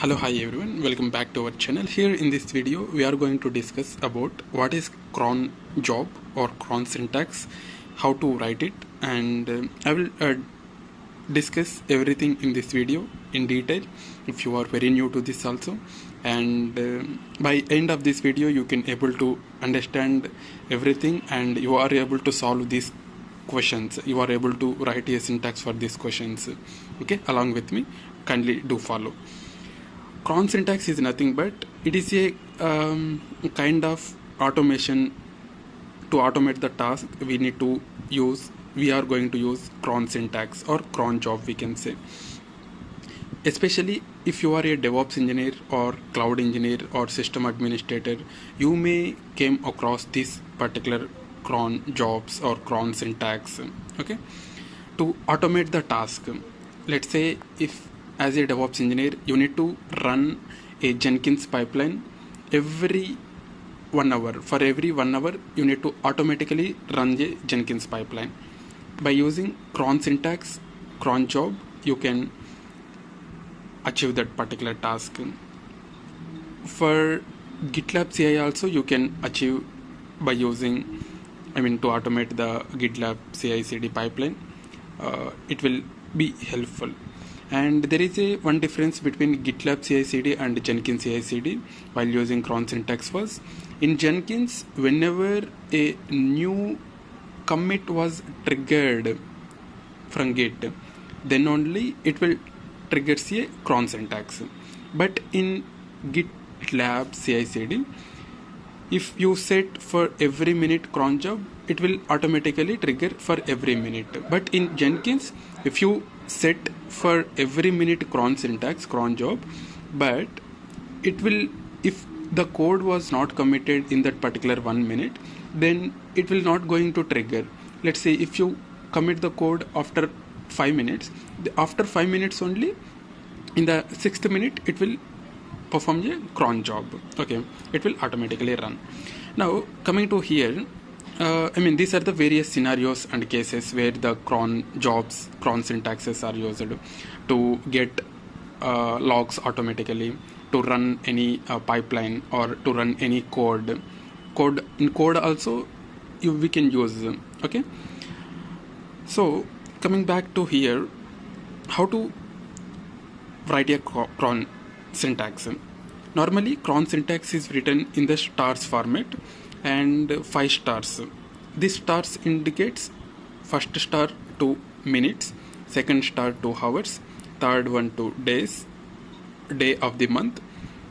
Hello, hi everyone, welcome back to our channel. Here in this video we are going to discuss about what is cron job or cron syntax, how to write it, and I will discuss everything in this video in detail if you are very new to this also, and by end of this video you can able to understand everything and you are able to solve these questions. You are able to write a syntax for these questions. Okay, along with me, kindly do follow. Cron syntax is nothing but it is a kind of automation. To automate the task we are going to use cron syntax or cron job, we can say. Especially if you are a DevOps engineer or cloud engineer or system administrator, you may came across this particular cron jobs or cron syntax. Okay, to automate the task, let's say if as a DevOps engineer you need to run a Jenkins pipeline every 1 hour. For every 1 hour you need to automatically run a Jenkins pipeline. By using cron syntax, cron job, you can achieve that particular task. For GitLab CI also you can achieve by using, to automate the GitLab CI/CD pipeline. It will be helpful. And there is a one difference between GitLab CI/CD and Jenkins CI/CD while using cron syntax was, in Jenkins, whenever a new commit was triggered from Git, then only it will trigger a cron syntax. But in GitLab CI/CD, if you set for every minute cron job, it will automatically trigger for every minute. But in Jenkins, if you set for every minute cron syntax, cron job, but it will, if the code was not committed in that particular 1 minute, then it will not going to trigger. Let's say if you commit the code after 5 minutes, after 5 minutes only, in the 6th minute it will perform a cron job. Okay, it will automatically run. Now coming to here, these are the various scenarios and cases where the cron jobs, cron syntaxes are used to get logs automatically, to run any pipeline, or to run any code. In code also we can use. Okay, so coming back to here, how to write a cron syntax. Normally cron syntax is written in the stars format and 5 stars. This stars indicates first star to minutes, second star to hours, third one to days, day of the month,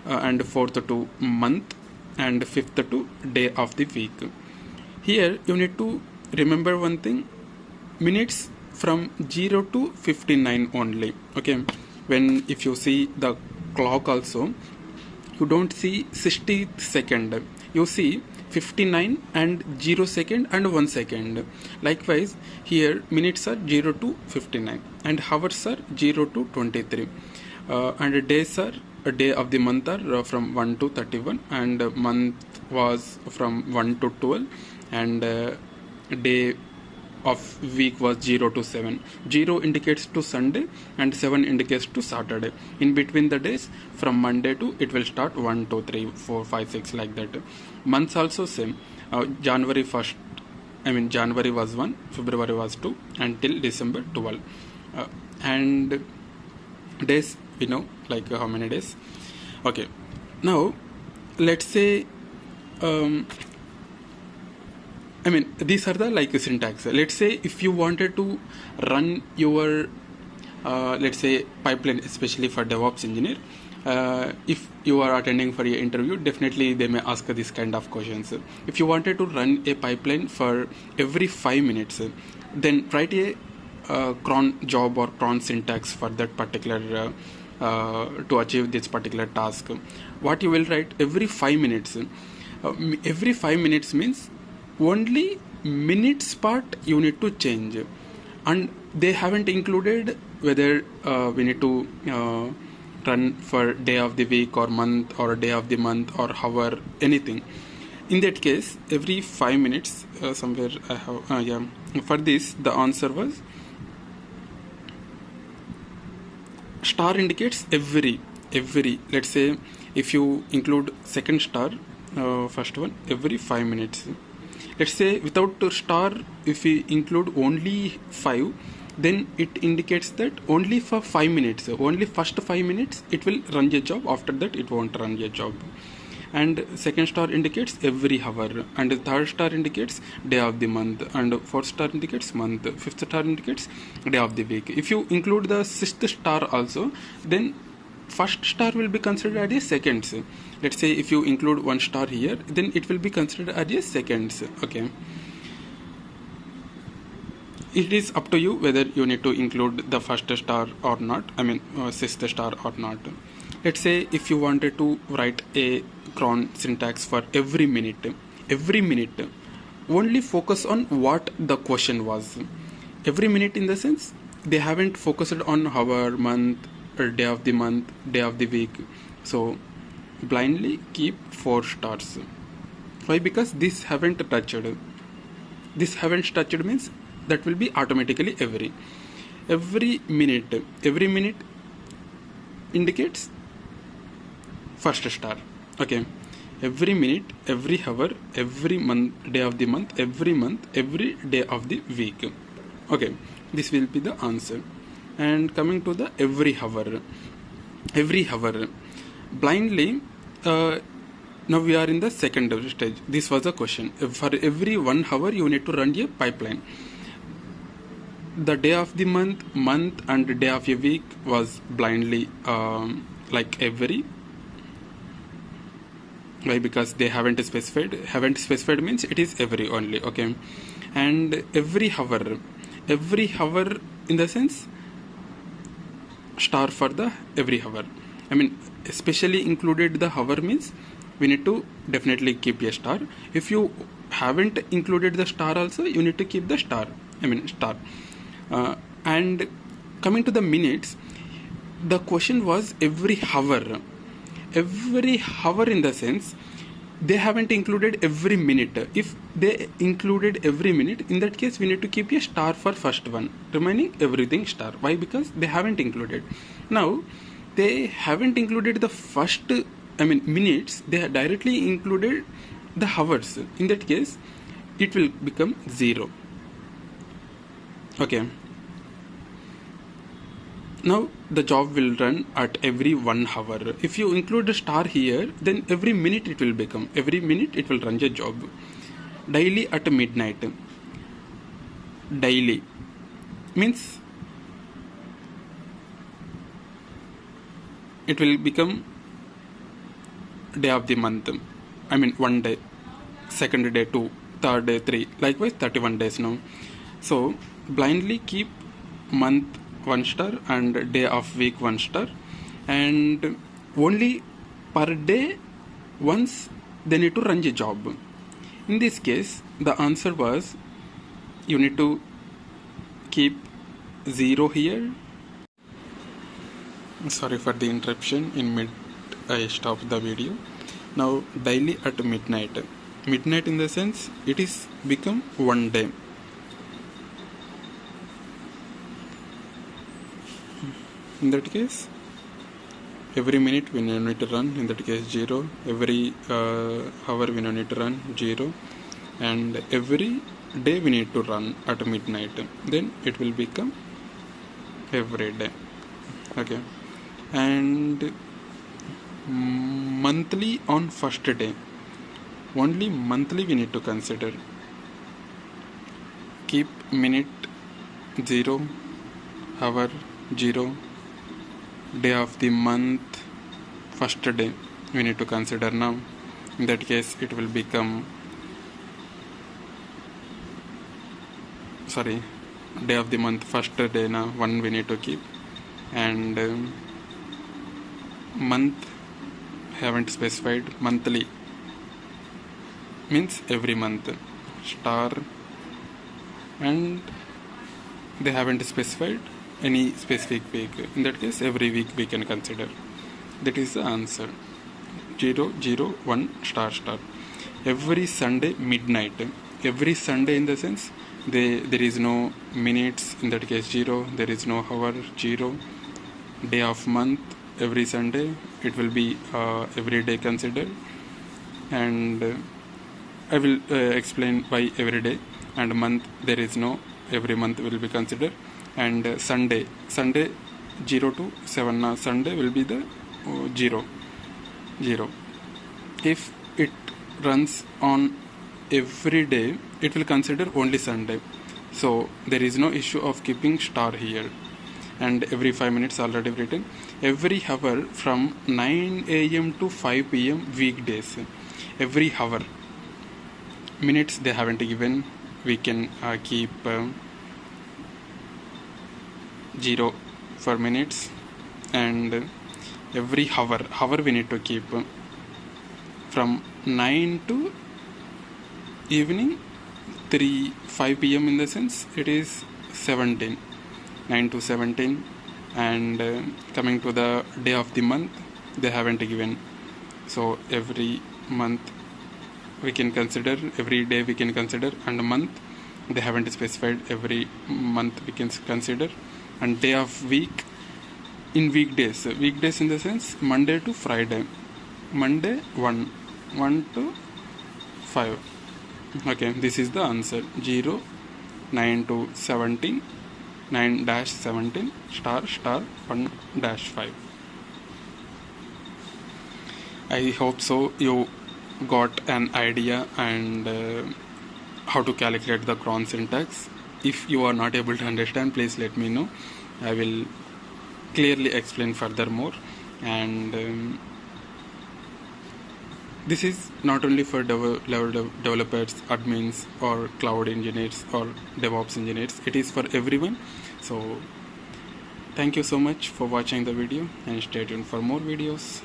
and fourth to month, and fifth to day of the week. Here you need to remember one thing: minutes from 0 to 59 only. Okay, when if you see the clock also, you don't see 60 second, you see 59 and 0 second and 1 second. Likewise here minutes are 0 to 59 and hours are 0 to 23, and days are a day of the month are from 1 to 31, and month was from 1 to 12, and day of week was 0 to 7. 0 indicates to Sunday and 7 indicates to Saturday. In between the days, from Monday to, it will start 1 2 3 4 5 6 like that. Months also same. January 1st, January was 1, February was 2, until December 12. And days, we know like how many days. Okay, now let's say these are the like syntax. Let's say if you wanted to run your let's say pipeline, especially for DevOps engineer, if you are attending for an interview, definitely they may ask this kind of questions. If you wanted to run a pipeline for every 5 minutes, then write a cron job or cron syntax for that particular to achieve this particular task. What you will write every 5 minutes. Every 5 minutes means only minutes part you need to change, and they haven't included whether we need to run for day of the week or month or day of the month or hour, anything. In that case, every 5 minutes, somewhere I have for this the answer was star indicates every, let's say if you include second star, first one, every 5 minutes. Let's say without a star, if we include only 5, then it indicates that only for 5 minutes, only first 5 minutes it will run a job, after that it won't run a job. And second star indicates every hour, and the third star indicates day of the month, and fourth star indicates month, fifth star indicates day of the week. If you include the sixth star also, then first star will be considered as a seconds. Let's say if you include one star here, then it will be considered as a seconds. Okay, it is up to you whether you need to include the first star or not, sixth star or not. Let's say if you wanted to write a cron syntax for every minute, only focus on what the question was. Every minute in the sense, they haven't focused on hour, month, or day of the month, day of the week. So blindly keep 4 stars. Why? Because this haven't touched. This haven't touched means that will be automatically every minute indicates first star. Okay, every minute, every hour, every month, day of the month, every day of the week. Okay, this will be the answer. And coming to the every hour, blindly, now we are in the second stage. This was a question. For every 1 hour you need to run a pipeline. The day of the month and day of a week was blindly like every. Why? Because they haven't specified means it is every only. Okay, and every hour in the sense, star for the every hour. Especially included the hour means we need to definitely keep a star. If you haven't included the star also, you need to keep the star. And coming to the minutes, the question was every hour in the sense, they haven't included every minute. If they included every minute, in that case we need to keep a star for first one, remaining everything star. Why? Because they haven't included. Now they haven't included the first minutes, they have directly included the hours. In that case it will become 0. Okay, now the job will run at every 1 hour. If you include the star here, then every minute it will become, every minute it will run a job. Daily at midnight. Daily means it will become day of the month. 1 day, second day 2, third day 3, likewise 31 days now. So blindly keep month 1 star and day of week 1 star, and only per day once they need to run a job. In this case the answer was, you need to keep 0 here. Sorry for the interruption in mid, I stopped the video. Now daily at midnight in the sense, it is become 1 day. In that case every minute we need to run, in that case 0. Every hour we need to run 0, and every day we need to run at midnight, then it will become every day. Okay, and monthly on first day, only monthly we need to consider. Keep minute 0, hour 0, day of the month first day we need to consider now. In that case it will become, day of the month first day now 1 we need to keep, and month haven't specified, monthly means every month, star, and they haven't specified any specific week. In that case every week we can consider. That is the answer. 0, 0, 1, star, star. Every Sunday midnight. Every Sunday in the sense, there is no minutes, in that case 0. There is no hour, 0. Day of month every Sunday. It will be every day considered, and I will explain why every day. And month, there is no every month will be considered. And Sunday 0 to 7 Sunday will be the 0. If it runs on every day, it will consider only Sunday, so there is no issue of keeping star here. And every 5 minutes already written. Every hour from 9 a.m. to 5 p.m. weekdays. Every hour. Minutes they haven't given. We can keep 0 for minutes. And every hour we need to keep from 9 to evening 5 p.m. in the sense it is 17, 9 to 17. And coming to the day of the month, they haven't given, so every month we can consider, every day we can consider, and a month they haven't specified, every month we can consider. And day of week, in weekdays in the sense Monday to Friday, Monday 1 to 5. Okay, this is the answer. 0, 9 to 17, 9-17 star 1-5. I hope so you got an idea and how to calculate the Cron syntax. If you are not able to understand, please let me know. I will clearly explain furthermore. And this is not only for developers, admins, or cloud engineers, or DevOps engineers. It is for everyone. So thank you so much for watching the video, and stay tuned for more videos.